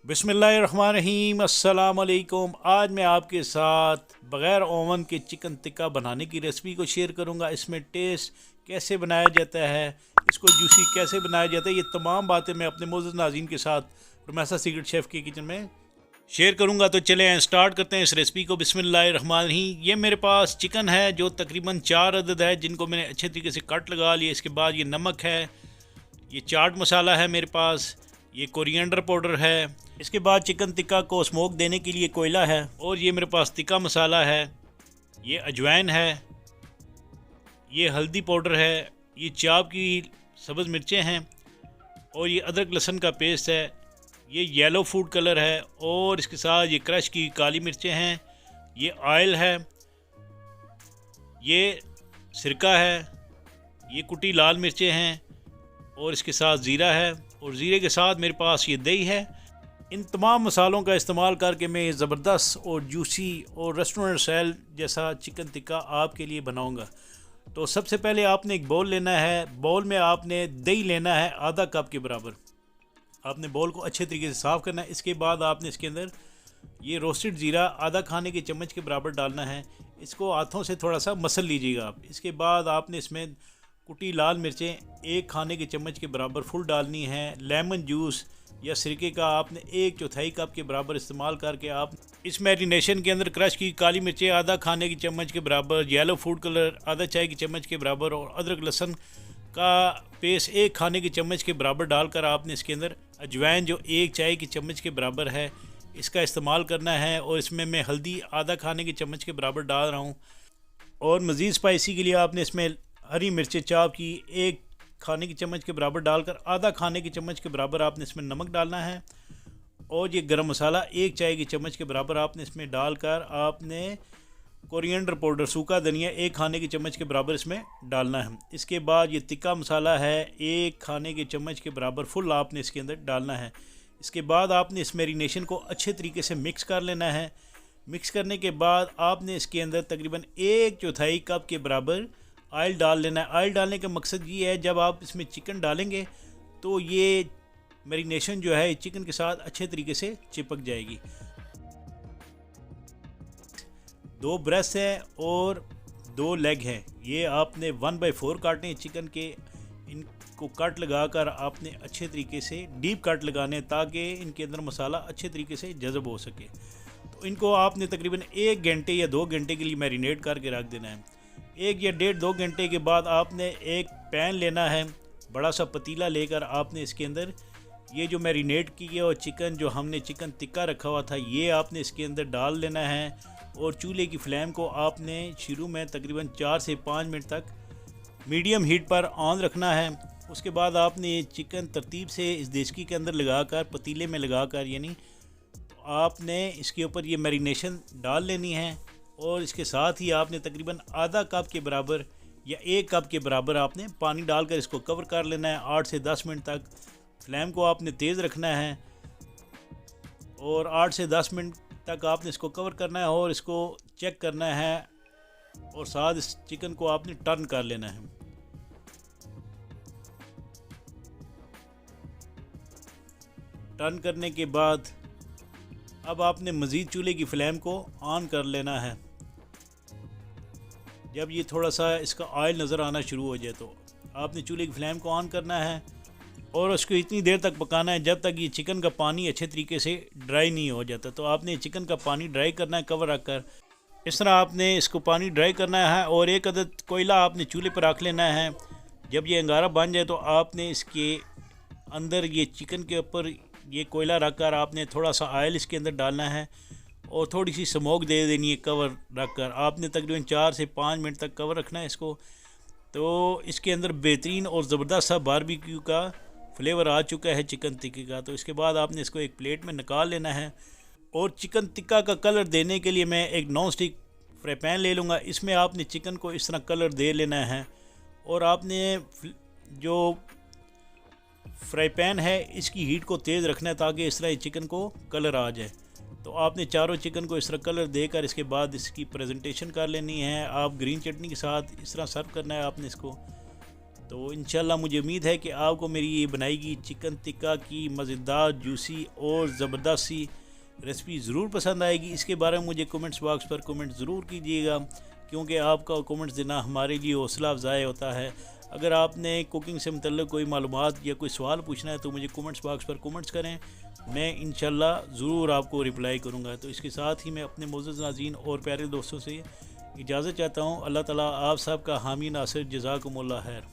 बिस्मिल्लाहिर्रहमानिर्रहीम, अस्सलाम वालेकुम। आज मैं आपके साथ बग़ैर ओवन के चिकन टिक्का बनाने की रेसिपी को शेयर करूंगा। इसमें टेस्ट कैसे बनाया जाता है, इसको जूसी कैसे बनाया जाता है, ये तमाम बातें मैं अपने मोअज़्ज़ज़ नाज़रीन के साथ रमैसा सीक्रेट शेफ़ के किचन में शेयर करूंगा। तो चलें स्टार्ट करते हैं इस रेसिपी को। बिस्मिल्लाहिर्रहमानिर्रहीम। ये मेरे पास चिकन है जो तकरीबन 4 अदद है, जिनको मैंने अच्छे तरीके से कट लगा लिया। इसके बाद ये नमक है, ये चाट मसाला है मेरे पास, ये कोरिएंडर पाउडर है। इसके बाद चिकन टिक्का को स्मोक देने के लिए कोयला है, और ये मेरे पास टिक्का मसाला है, ये अजवाइन है, ये हल्दी पाउडर है, ये चाप की सब्ज़ मिर्चें हैं, और ये अदरक लहसुन का पेस्ट है, ये येलो फूड कलर है, और इसके साथ ये क्रश की काली मिर्चें हैं, ये ऑयल है, ये सिरका है, ये कुटी लाल मिर्चें हैं, और इसके साथ ज़ीरा है, और ज़ीरे के साथ मेरे पास ये दही है। इन तमाम मसालों का इस्तेमाल करके मैं ज़बरदस्त और जूसी और रेस्टोरेंट स्टाइल जैसा चिकन टिक्का आपके लिए बनाऊंगा। तो सबसे पहले आपने एक बाउल लेना है। बाउल में आपने दही लेना है आधा कप के बराबर। आपने बाउल को अच्छे तरीके से साफ़ करना है। इसके बाद आपने इसके अंदर ये रोस्टेड ज़ीरा आधा खाने के चम्मच के बराबर डालना है। इसको हाथों से थोड़ा सा मसल लीजिएगा आप। इसके बाद आपने इसमें कुटी लाल मिर्चें 1 खाने के चम्मच के बराबर फुल डालनी है। लेमन जूस या सिरके का आपने 1/4 कप के बराबर इस्तेमाल करके आप इस मैरिनेशन के अंदर क्रश की काली मिर्चें आधा खाने की चम्मच के बराबर, येलो फूड कलर आधा चाय की चम्मच के बराबर, और अदरक लहसुन का पेस्ट 1 खाने की चम्मच के बराबर डालकर आपने इसके अंदर अजवाइन जो 1 चाय की चम्मच के बराबर है इसका इस्तेमाल करना है। और इसमें मैं हल्दी आधा खाने की चम्मच के बराबर डाल रहा हूँ। और मज़ीद स्पाइसी के लिए आपने इसमें हरी मिर्चें चाप की 1 खाने की चम्मच के बराबर डालकर आधा खाने की चम्मच के बराबर आपने इसमें नमक डालना है। और ये गरम मसाला 1 चाय की चम्मच के बराबर आपने इसमें डालकर आपने कोरिएंडर पाउडर सूखा धनिया 1 खाने की चम्मच के बराबर इसमें डालना है। इसके बाद ये टिक्का मसाला है 1 खाने की चम्मच के बराबर फुल आपने इसके अंदर डालना है। इसके बाद आपने इस मैरिनेशन को अच्छे तरीके से मिक्स कर लेना है। मिक्स करने के बाद आपने इसके अंदर तकरीबन 1/4 कप के बराबर ऑयल डाल लेना है। ऑयल डालने का मकसद ये है, जब आप इसमें चिकन डालेंगे तो ये मैरिनेशन जो है चिकन के साथ अच्छे तरीके से चिपक जाएगी। 2 ब्रेस्ट हैं और 2 लेग हैं। ये आपने 1/4 काटने हैं चिकन के। इनको कट लगाकर आपने अच्छे तरीके से डीप कट लगाने ताकि इनके अंदर मसाला अच्छे तरीके से जज़ब हो सके। तो इनको आपने तकरीबन 1 घंटे या 2 घंटे के लिए मैरिनेट करके रख देना है। 1 या 1.5-2 घंटे के बाद आपने एक पैन लेना है, बड़ा सा पतीला लेकर आपने इसके अंदर ये जो मैरिनेट किया और चिकन जो हमने चिकन टिक्का रखा हुआ था ये आपने इसके अंदर डाल देना है। और चूल्हे की फ्लेम को आपने शुरू में तकरीबन 4 से 5 मिनट तक मीडियम हीट पर ऑन रखना है। उसके बाद आपने ये चिकन तरतीब से इस देचकी के अंदर लगाकर पतीले में लगाकर यानी तो आपने इसके ऊपर ये मैरिनेशन डाल लेनी है। और इसके साथ ही आपने तकरीबन आधा कप के बराबर या 1 कप के बराबर आपने पानी डालकर इसको कवर कर लेना है 8 से 10 मिनट तक। फ्लेम को आपने तेज़ रखना है और 8 से 10 मिनट तक आपने इसको कवर करना है और इसको चेक करना है। और साथ इस चिकन को आपने टर्न कर लेना है। टर्न करने के बाद अब आपने मज़ीद चूल्हे की फ्लेम को ऑन कर लेना है। जब ये थोड़ा सा इसका ऑयल नज़र आना शुरू हो जाए तो आपने चूल्हे की फ्लेम को ऑन करना है और उसको इतनी देर तक पकाना है जब तक ये चिकन का पानी अच्छे तरीके से ड्राई नहीं हो जाता। तो आपने चिकन का पानी ड्राई करना है कवर रख कर। इस तरह आपने इसको पानी ड्राई करना है और 1 अदद कोयला आपने चूल्हे पर रख लेना है। जब ये अंगारा बन जाए तो आपने इसके अंदर ये चिकन के ऊपर ये कोयला रख कर आपने थोड़ा सा ऑयल इसके अंदर डालना है और थोड़ी सी स्मोक दे देनी है कवर रख कर। आपने तकरीबन 4 से 5 मिनट तक कवर रखना है इसको। तो इसके अंदर बेहतरीन और ज़बरदस्त सा बारबेक्यू का फ्लेवर आ चुका है चिकन टिक्के का। तो इसके बाद आपने इसको एक प्लेट में निकाल लेना है। और चिकन टिक्का का कलर देने के लिए मैं एक नॉन स्टिक फ्राई पैन ले लूँगा। इसमें आपने चिकन को इस तरह कलर दे लेना है और आपने जो फ्राई पैन है इसकी हीट को तेज़ रखना है ताकि इस तरह चिकन को कलर आ जाए। तो आपने चारों चिकन को इस तरह कलर देकर इसके बाद इसकी प्रेजेंटेशन कर लेनी है। आप ग्रीन चटनी के साथ इस तरह सर्व करना है आपने इसको। तो इंशाल्लाह मुझे उम्मीद है कि आपको मेरी ये बनाई गई चिकन टिक्का की मज़ेदार जूसी और ज़बरदस्त सी रेसिपी ज़रूर पसंद आएगी। इसके बारे में मुझे कमेंट्स बॉक्स पर कमेंट ज़रूर कीजिएगा, क्योंकि आपका कमेंट्स देना हमारे लिए हौसला अफजाई होता है। अगर आपने कुकिंग से मतलब कोई मालूमात या कोई सवाल पूछना है तो मुझे कमेंट्स बॉक्स पर कमेंट्स करें, मैं इंशाल्लाह ज़रूर आपको रिप्लाई करूँगा। तो इसके साथ ही मैं अपने मोअज़्ज़ज़ नाज़रीन और प्यारे दोस्तों से इजाज़त चाहता हूँ। अल्लाह ताला आप सब का हामी नासिर, जज़ाकुमुल्लाह खैर।